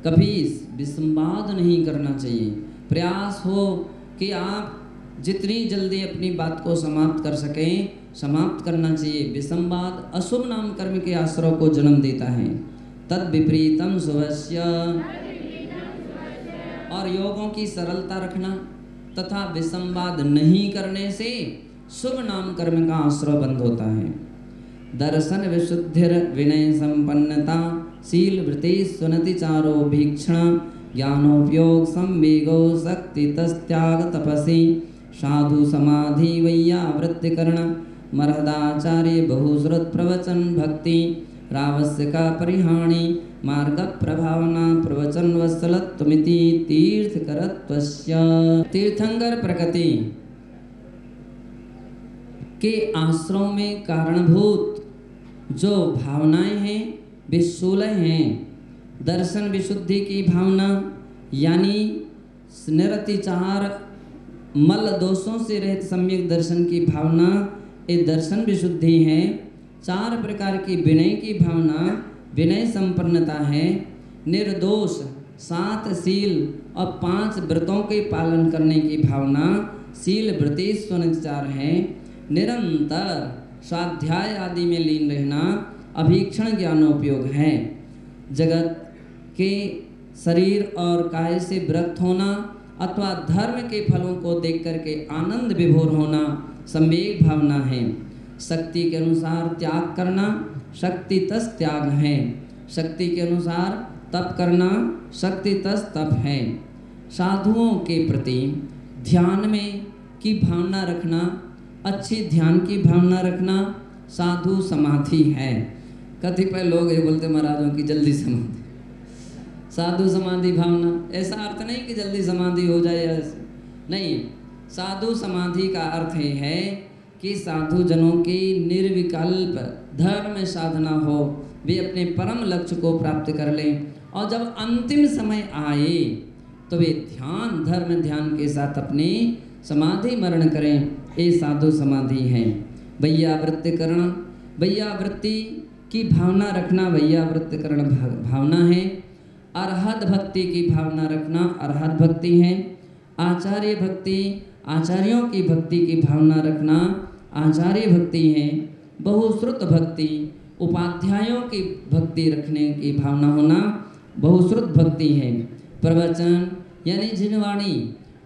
कभी विसंवाद नहीं करना चाहिए। प्रयास हो कि आप जितनी जल्दी अपनी बात को समाप्त कर सकें, समाप्त करना चाहिए। विसंवाद अशुभ नाम कर्म के आश्रय को जन्म देता है। तद विपरीतम शुभस्य, और योगों की सरलता रखना तथा विसंवाद नहीं करने से शुभ नाम कर्म का आश्रय बंद होता है। दर्शन विशुद्धिर विनय संपन्नता शील वृत्ति सुनति चारो भीक्षण ज्ञानोपयोग संवेगो शक्ति तस्त्याग तपसी साधु समाधि वैयावृत्तिकरण मरहदाचार्य बहुश्रुत प्रवचन भक्ति रावस्यका परिहाणी मार्ग प्रभावना प्रवचन वत्सलत्वमिति तीर्थकरत्वस्य। तीर्थंकर प्रकृति के आश्रम में कारणभूत जो भावनाएं हैं वे 16 हैं। दर्शन विशुद्धि की भावना यानी निरतिचार मल दोषों से रहित सम्यक दर्शन की भावना, ये दर्शन विशुद्धि है। 4 प्रकार की विनय की भावना, विनय संपन्नता है। निर्दोष 7 शील और 5 व्रतों के पालन करने की भावना, शील वृत्ति स्वनिचार है। निरंतर स्वाध्याय आदि में लीन रहना अभीक्षण ज्ञानोपयोग है। जगत के शरीर और काय से विरक्त होना अथवा धर्म के फलों को देख करके आनंद विभोर होना संवेग भावना है। शक्ति के अनुसार त्याग करना शक्ति तस त्याग है। शक्ति के अनुसार तप करना शक्ति तस तप है। साधुओं के प्रति ध्यान में की भावना रखना, अच्छी ध्यान की भावना रखना साधु समाधि है। कतिपय लोग ये बोलते महाराजों की जल्दी समाधि, साधु समाधि भावना, ऐसा अर्थ नहीं कि जल्दी समाधि हो जाए, ऐसे नहीं। साधु समाधि का अर्थ ये है कि साधु जनों की निर्विकल्प धर्म साधना हो, वे अपने परम लक्ष्य को प्राप्त कर लें और जब अंतिम समय आए तो वे ध्यान धर्म ध्यान के साथ अपनी समाधि मरण करें। ये साधु समाधि है। वैयावृत्तिकरण, वैयावृत्ति की भावना रखना वैयावृत्तिकरण भावना है। अरहत भक्ति की भावना रखना अरहत भक्ति है। आचार्य भक्ति, आचार्यों की भक्ति की भावना रखना आचार्य भक्ति है। बहुश्रुत भक्ति, उपाध्यायों की भक्ति रखने की भावना होना बहुश्रुत भक्ति है। प्रवचन यानी जिनवाणी,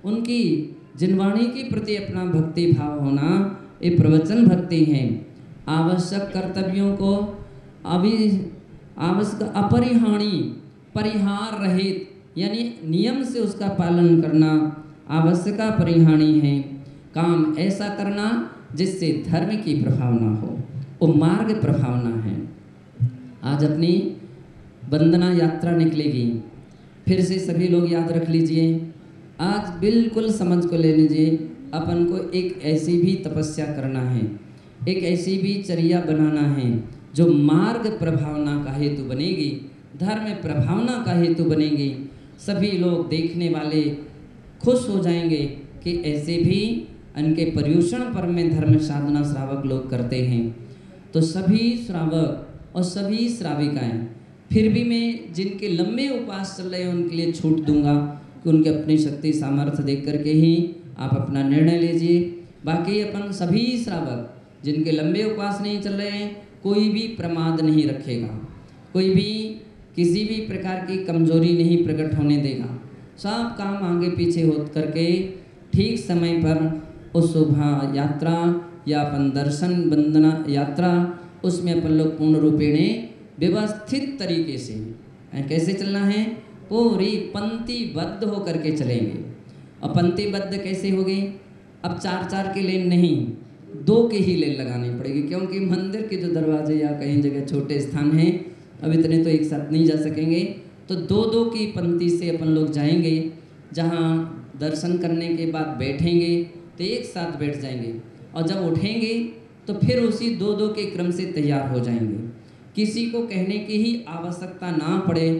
उनकी जिनवाणी के प्रति अपना भक्ति भाव होना ये प्रवचन भक्ति है। आवश्यक कर्तव्यों को आवश्यक अपरिहाणी, परिहार रहित यानी नियम से उसका पालन करना आवश्यक परिहाणी है। काम ऐसा करना जिससे धर्म की प्रभावना हो, वो मार्ग प्रभावना है। आज अपनी वंदना यात्रा निकलेगी, फिर से सभी लोग याद रख लीजिए। आज बिल्कुल समझ को ले लीजिए, अपन को एक ऐसी भी तपस्या करना है, एक ऐसी भी चर्या बनाना है जो मार्ग प्रभावना का हेतु बनेगी, धर्म प्रभावना का हेतु बनेगी। सभी लोग देखने वाले खुश हो जाएंगे कि ऐसे भी उनके पर्यूषण पर्व में धर्म साधना श्रावक लोग करते हैं। तो सभी श्रावक और सभी श्राविकाएं, फिर भी मैं जिनके लंबे उपवास चल रहे हैं उनके लिए छूट दूंगा कि उनके अपनी शक्ति सामर्थ्य देख करके ही आप अपना निर्णय लीजिए। बाकी अपन सभी श्रावक जिनके लंबे उपवास नहीं चल रहे हैं, कोई भी प्रमाद नहीं रखेगा, कोई भी किसी भी प्रकार की कमजोरी नहीं प्रकट होने देगा। सब काम आगे पीछे हो करके ठीक समय पर उस शोभा यात्रा या अपन दर्शन वंदना यात्रा उसमें अपन लोग पूर्ण रूपेणे व्यवस्थित तरीके से कैसे चलना है, पूरी पंक्तिबद्ध होकर के चलेंगे। और पंक्तिबद्ध कैसे होगी, अब 4-4 के लेन नहीं, 2 के ही लेन लगानी पड़ेगी, क्योंकि मंदिर के जो दरवाजे या कहीं जगह छोटे स्थान हैं, अब इतने तो एक साथ नहीं जा सकेंगे। तो 2-2 की पंक्ति से अपन लोग जाएंगे। जहाँ दर्शन करने के बाद बैठेंगे तो एक साथ बैठ जाएंगे, और जब उठेंगे तो फिर उसी 2-2 के क्रम से तैयार हो जाएंगे। किसी को कहने की ही आवश्यकता ना पड़े,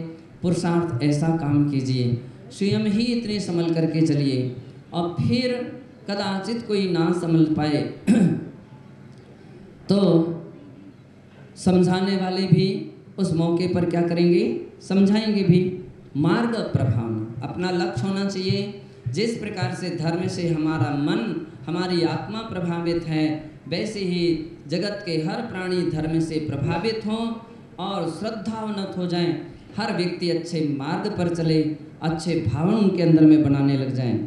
पुरुषार्थ ऐसा काम कीजिए, स्वयं ही इतने संभल करके चलिए। और फिर कदाचित कोई ना संभल पाए तो समझाने वाले भी उस मौके पर क्या करेंगे, समझाएंगे भी। मार्ग प्रभावना, अपना लक्ष्य होना चाहिए। जिस प्रकार से धर्म से हमारा मन, हमारी आत्मा प्रभावित है, वैसे ही जगत के हर प्राणी धर्म से प्रभावित हों और श्रद्धावनत हो जाएं। हर व्यक्ति अच्छे मार्ग पर चले, अच्छे भावना उनके अंदर में बनाने लग जाएं।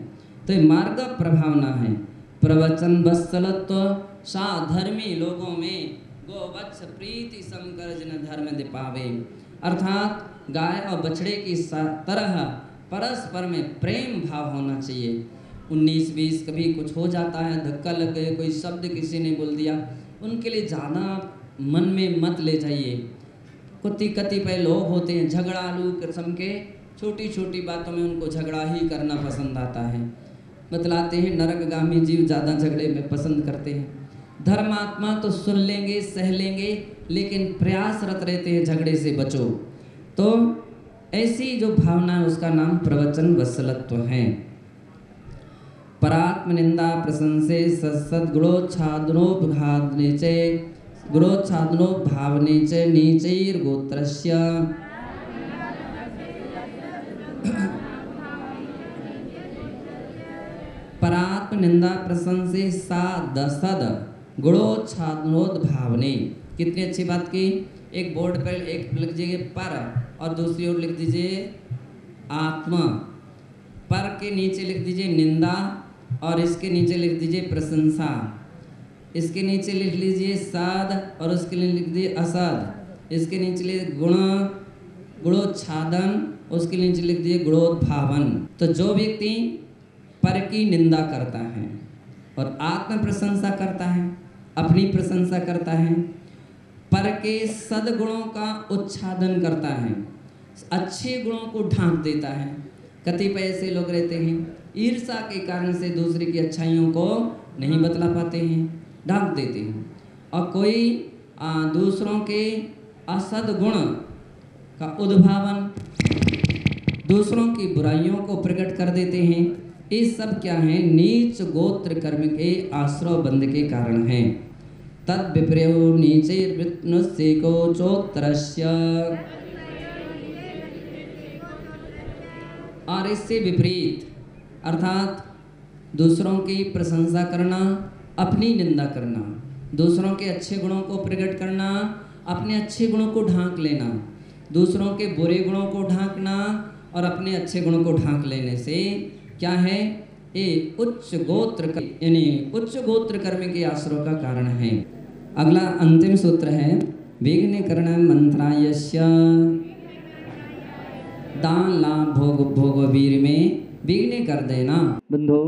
तो ये मार्ग प्रभावना है। प्रवचन वत्सलत्व साधर्मी लोगों में गोवत्स प्रीति समकर जिन धर्म दिपावे, अर्थात गाय और बछड़े की तरह परस्पर में प्रेम भाव होना चाहिए। 19-20 कभी कुछ हो जाता है, धक्का लग गए, कोई शब्द किसी ने बोल दिया, उनके लिए ज़्यादा मन में मत ले जाइए। कतिपय लोग होते हैं झगड़ालू किस्म के, छोटी छोटी बातों में उनको झगड़ा ही करना पसंद आता है। बतलाते हैं नरकगामी जीव ज़्यादा झगड़े में पसंद करते हैं। धर्मात्मा तो सुन लेंगे, सह लेंगे, लेकिन प्रयासरत रहते हैं झगड़े से बचो। तो ऐसी जो भावना है उसका नाम प्रवचन वत्सलत्व है। परात्म निंदा प्रशंसे सद्गुणोच्छादनोपघातने च गुणोच्छादनोपभावने च नीचैर्गोत्रस्य परात्म निंदा प्रशंसे सद गुणोच्छादनोद्भावने। कितनी अच्छी बात की। एक बोर्ड पर एक लिख दीजिए पर और दूसरी ओर लिख दीजिए आत्मा। पर के नीचे लिख दीजिए निंदा और इसके नीचे लिख दीजिए प्रशंसा। इसके नीचे लिख लीजिए साध और उसके लिए लिख दीजिए असद। इसके नीचे लिख गुणोच्छादन, उसके नीचे लिख दीजिए गुणोद्भावन। तो जो व्यक्ति पर की निंदा करता है और आत्म प्रशंसा करता है, अपनी प्रशंसा करता है, पर के सद्गुणों का उच्छादन करता है, अच्छे गुणों को ढांक देता है। कतिपय ऐसे लोग रहते हैं ईर्ष्या के कारण से दूसरे की अच्छाइयों को नहीं बतला पाते हैं, ढांक देते हैं। और कोई दूसरों के असद गुण का उद्भावन, दूसरों की बुराइयों को प्रकट कर देते हैं। ये सब क्या है? नीच गोत्र कर्म के आश्रव बंध के कारण हैं। तद विप्रयो नीचैर्वृत्नुस्य कोचोत्तरस्य, और इससे विपरीत अर्थात दूसरों की प्रशंसा करना, अपनी निंदा करना, दूसरों के अच्छे गुणों को प्रकट करना, अपने अच्छे गुणों को ढांक लेना, दूसरों के बुरे गुणों को ढांकना और अपने अच्छे गुणों को ढांक लेने से क्या है? ये उच्च गोत्र यानी उच्च गोत्र कर्म के आश्रय का कारण है। अगला अंतिम सूत्र है विघ्नकरण मंत्रायस्य दान लाभ भोग भोग वीर में विघ्न कर देना। बंधो,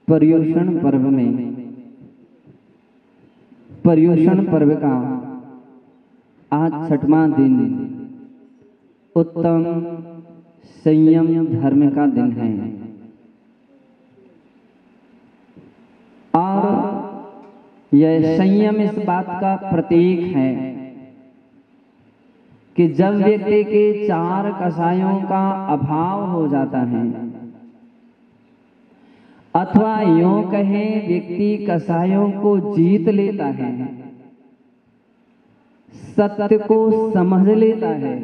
पर्युषण पर्व में, पर्युषण पर्व का आज 6वां दिन उत्तम संयम धर्म का दिन है। और यह संयम इस बात का प्रतीक है कि जब व्यक्ति के 4 कषायों का अभाव हो जाता है, अथवा यूं कहें व्यक्ति कषायों को जीत लेता है, सत्य को समझ लेता है,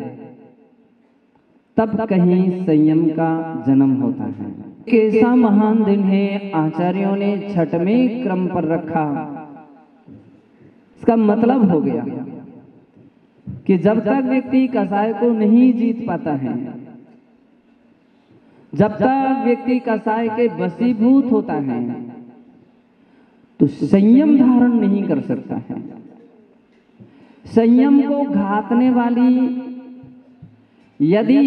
तब कहीं संयम का जन्म होता है। कैसा महान दिन है आचार्यों ने 6वें क्रम पर रखा। इसका मतलब हो गया कि जब तक व्यक्ति कषाय को नहीं जीत पाता है, जब तक व्यक्ति कषाय के वशीभूत होता है, तो संयम धारण नहीं कर सकता है। संयम को घातने वाली यदि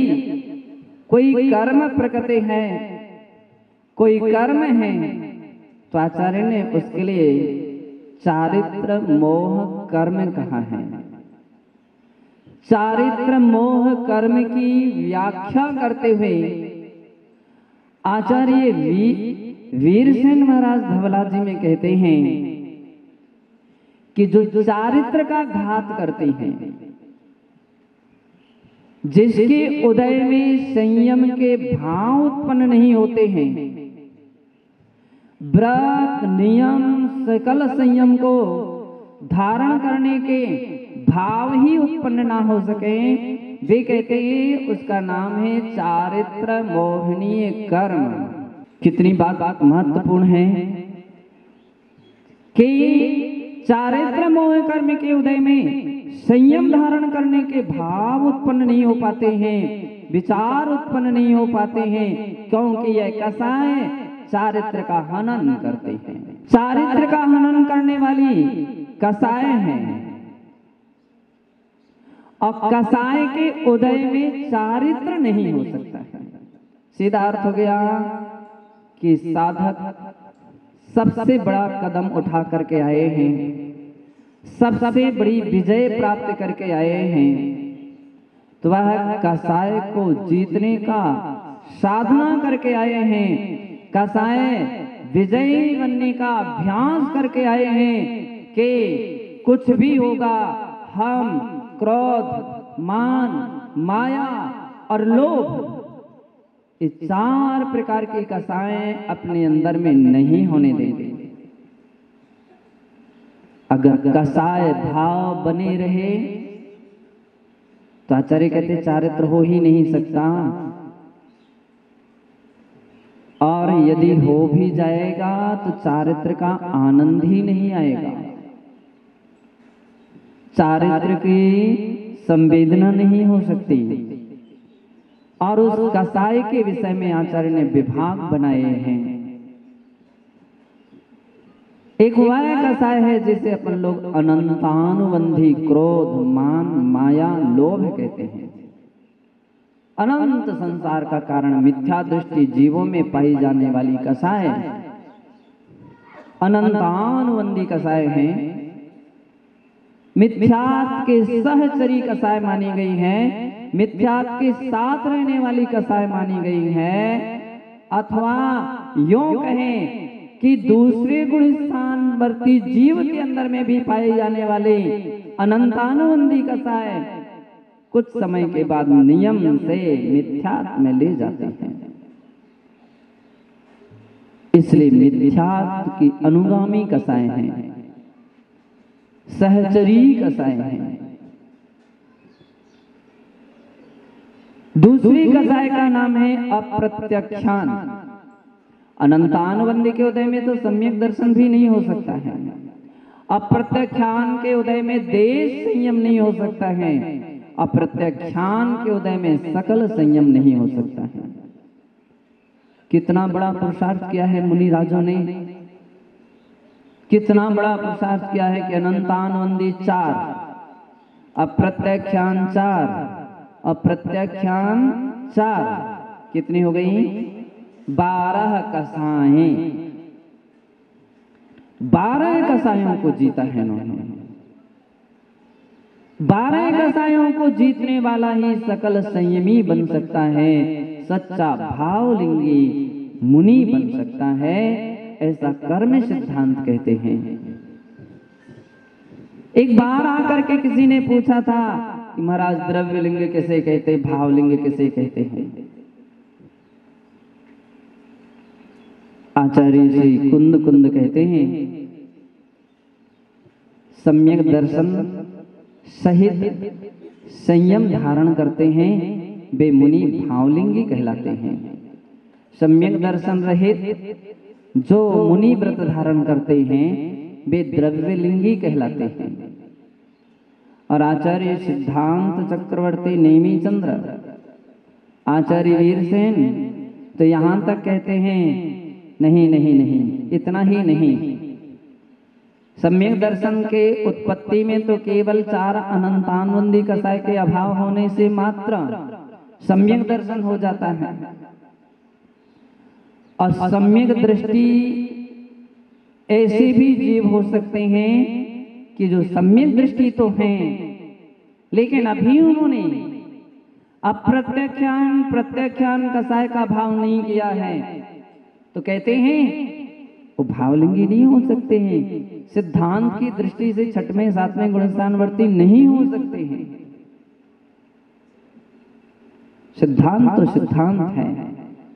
कोई कर्म प्रकृति है, कोई कर्म है, तो आचार्य ने उसके लिए चारित्र मोह कर्म कहा है। चारित्र मोह कर्म की व्याख्या करते हुए आचार्य वीरसेन महाराज धवला जी में कहते हैं कि जो चारित्र का घात करते हैं, जिसके उदय में संयम के भाव उत्पन्न नहीं होते हैं, व्रत नियम सकल संयम को धारण करने के भाव ही उत्पन्न ना हो सके, वे कहते हैं उसका नाम है चारित्र मोहनीय कर्म। कितनी बात महत्वपूर्ण है कि चारित्र मोह कर्म के उदय में संयम धारण करने के भाव उत्पन्न नहीं हो पाते हैं, विचार उत्पन्न नहीं हो पाते हैं, क्योंकि यह कसाय चारित्र का हनन करते हैं। चारित्र का हनन करने वाली कसाय है, और कसाय के उदय में चारित्र नहीं हो सकता है। सीधा अर्थ हो गया कि साधक सबसे बड़ा कदम उठा करके आए हैं, सबसे बड़ी विजय प्राप्त करके आए हैं, तो वह कसाय को जीतने का साधना करके आए हैं, कसाय विजयी बनने का अभ्यास करके आए हैं कि कुछ भी होगा हम क्रोध, मान, माया और लोभ, ये 4 प्रकार की कसाएं अपने अंदर में नहीं होने देंगे। अगर कसाय भाव बने रहे तो आचार्य कहते चारित्र हो ही नहीं सकता, और यदि हो भी जाएगा तो चारित्र का आनंद ही नहीं आएगा, चारित्र की संवेदना नहीं हो सकती। और उस कसाय के विषय में आचार्य ने विभाग बनाए हैं। एक वह कसाय है जिसे अपन लोग अनंतानुबंधी क्रोध, मान, माया, लोभ कहते हैं। अनंत संसार का कारण मिथ्या दृष्टि जीवों में पाई जाने वाली कसाय अनंतानुबंधी कसाय हैं। मिथ्यात्व के सहचरी कसाय मानी गई है, मिथ्यात्व के साथ रहने वाली कसाय मानी गई है, अथवा यूं कहें कि दूसरे गुण स्थानवर्ती जीव के अंदर में भी पाए जाने वाले अनंतानुबंधी कसाय कुछ समय के बाद नियम से मिथ्यात्व में ले जाते हैं। इसलिए मिथ्यात्व की अनुगामी कसाय हैं, सहचरी कसाय हैं। दूसरी कसाय का नाम है अप्रत्यक्षान। अनंतानुबंधी के उदय में तो सम्यक दर्शन भी नहीं हो सकता है, अप्रत्यक्षान के उदय में देश संयम नहीं हो सकता है, अप्रत्यक्षान के उदय में सकल संयम नहीं हो सकता है। कितना बड़ा पुरुषार्थ किया है मुनि राजों ने, कितना बड़ा पुरुषार्थ किया है कि अनंतानुबंधी 4, अप्रत्यक्षान 4, अप्रत्यक्षान 4, कितनी हो गई? 12 कसाएं। 12 कसायों को जीता है इन्होंने। 12 कसायों को जीतने वाला ही सकल संयमी बन सकता है, सच्चा भावलिंगी मुनि बन सकता है, ऐसा कर्म सिद्धांत कहते हैं। एक बार आकर के किसी ने पूछा था कि महाराज द्रव्य लिंग किसे कहते, भावलिंग किसे कहते हैं? आचार्य जी कुंद कुंद कहते हैं सम्यक दर्शन सहित संयम धारण करते हैं वे मुनि भावलिंगी कहलाते हैं। सम्यक दर्शन रहित जो मुनि व्रत धारण करते हैं वे द्रव्यलिंगी कहलाते हैं। और आचार्य सिद्धांत चक्रवर्ती नेमी चंद्र, आचार्य वीरसेन तो यहां तक कहते हैं नहीं नहीं नहीं, इतना ही नहीं, सम्यक दर्शन के उत्पत्ति में तो केवल 4 अनंतानुबंधी कसाय के अभाव होने से मात्र सम्यक दर्शन हो जाता है। और सम्यक दृष्टि ऐसे भी जीव हो सकते हैं कि जो सम्यक दृष्टि तो हैं लेकिन अभी उन्होंने अप्रत्यक्षान प्रत्यक्षान कसाय का भाव नहीं किया है, तो कहते हैं वो भावलिंगी नहीं हो सकते हैं, सिद्धांत की दृष्टि से 6वें 7वें गुणस्थानवर्ती नहीं हो सकते हैं। सिद्धांत तो सिद्धांत है,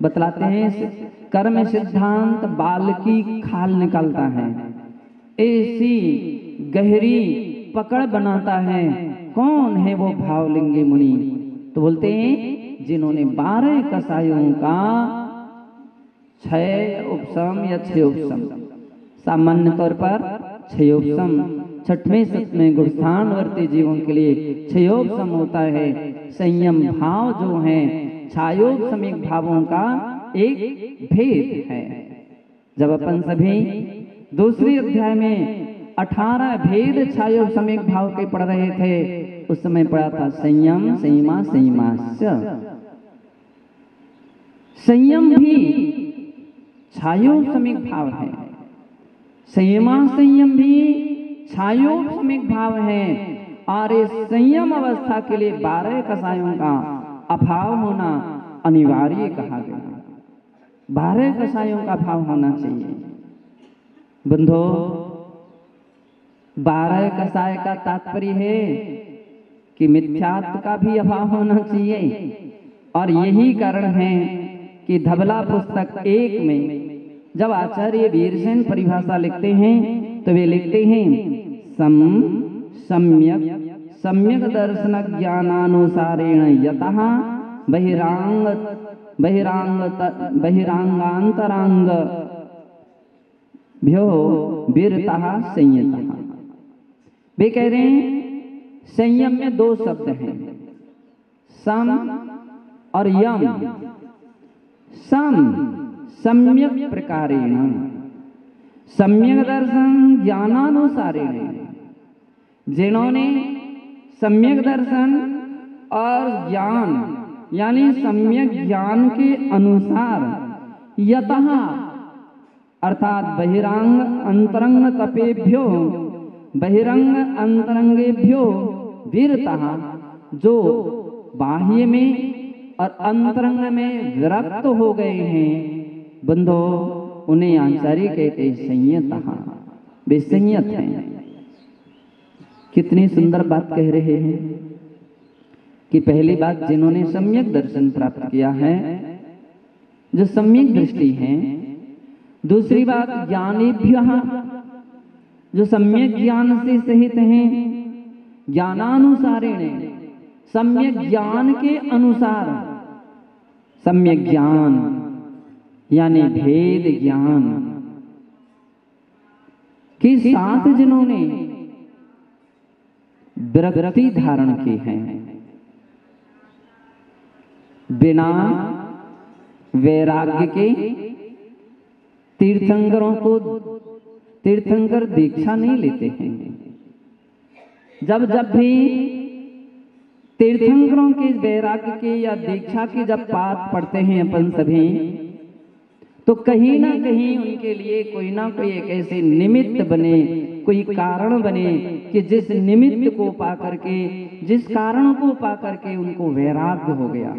बतलाते हैं कर्म सिद्धांत बाल की खाल निकालता है, ऐसी गहरी पकड़ बनाता है। कौन है वो भावलिंगी मुनि? तो बोलते हैं जिन्होंने 12 कसायों का 6 उपशम या 6 उपशम, सामान्य तौर पर 6 उपशम, 6वें 7वें गुणस्थानवर्ती जीवन के लिए 6 उपशम होता है। संयम भाव जो है छायोपशमिक भावों का एक भेद है। जब अपन सभी दूसरे अध्याय में 18 भेद छायोपशमिक भाव के पढ़ रहे थे, उस समय पढ़ा था संयम, संयमा, संयमास्य। संयम भी छायोपशमिक भाव है, संयमा संयम भी छायोपशमिक भाव है। और इस संयम अवस्था के लिए 12 कसायों का अभाव होना अनिवार्य कहा गया। 12 कसायों का भाव होना चाहिए। बंधो, 12 कसाय का तात्पर्य है कि मिथ्यात्व का भी अभाव होना चाहिए। और यही कारण है कि धबला पुस्तक 1 में जब आचार्य वीरसेन परिभाषा लिखते हैं तो वे लिखते हैं सम्यक दर्शन ज्ञानानुसारेण यतः बहिरांगांतरांग भ्यो वीरतः संयतः। वे कह रहे हैं संयम में 2 शब्द हैं, सम और यम। सम सम्यक प्रकारेण, सम्यक दर्शन ज्ञानानुसारेण। जिन्होंने सम्यक दर्शन और ज्ञान यानी सम्यक ज्ञान के अनुसार यतः अर्थात बहिरंग अंतरंग तपेभ्यो बहिरंग अंतरंगेभ्यो वीरतः, जो बाह्य में और अंतरंग में विरक्त हो गए हैं, बंधो उन्हें आचार्य कहते संयतः, वे संयत हैं। कितनी सुंदर बात कह रहे हैं कि पहली बात जिन्होंने सम्यक दर्शन प्राप्त किया है, जो सम्यक दृष्टि है। दूसरी बात ज्ञानेभ्यः, जो सम्यक ज्ञान से सहित हैं। ज्ञानानुसारेण, सम्यक ज्ञान के अनुसार। सम्यक ज्ञान यानी भेद ज्ञान के साथ जिन्होंने विरक्ति धारण की है, बिना वैराग्य के तीर्थंकर दीक्षा नहीं लेते हैं। जब भी तीर्थंकरों के वैराग्य के या दीक्षा की जब बात पढ़ते हैं अपन सभी, तो कहीं ना कहीं उनके लिए कोई ना कोई एक ऐसे निमित्त बने, कोई कारण बने कि जिस निमित्त को पा करके, जिस कारण को पा करके उनको वैराग्य हो गया।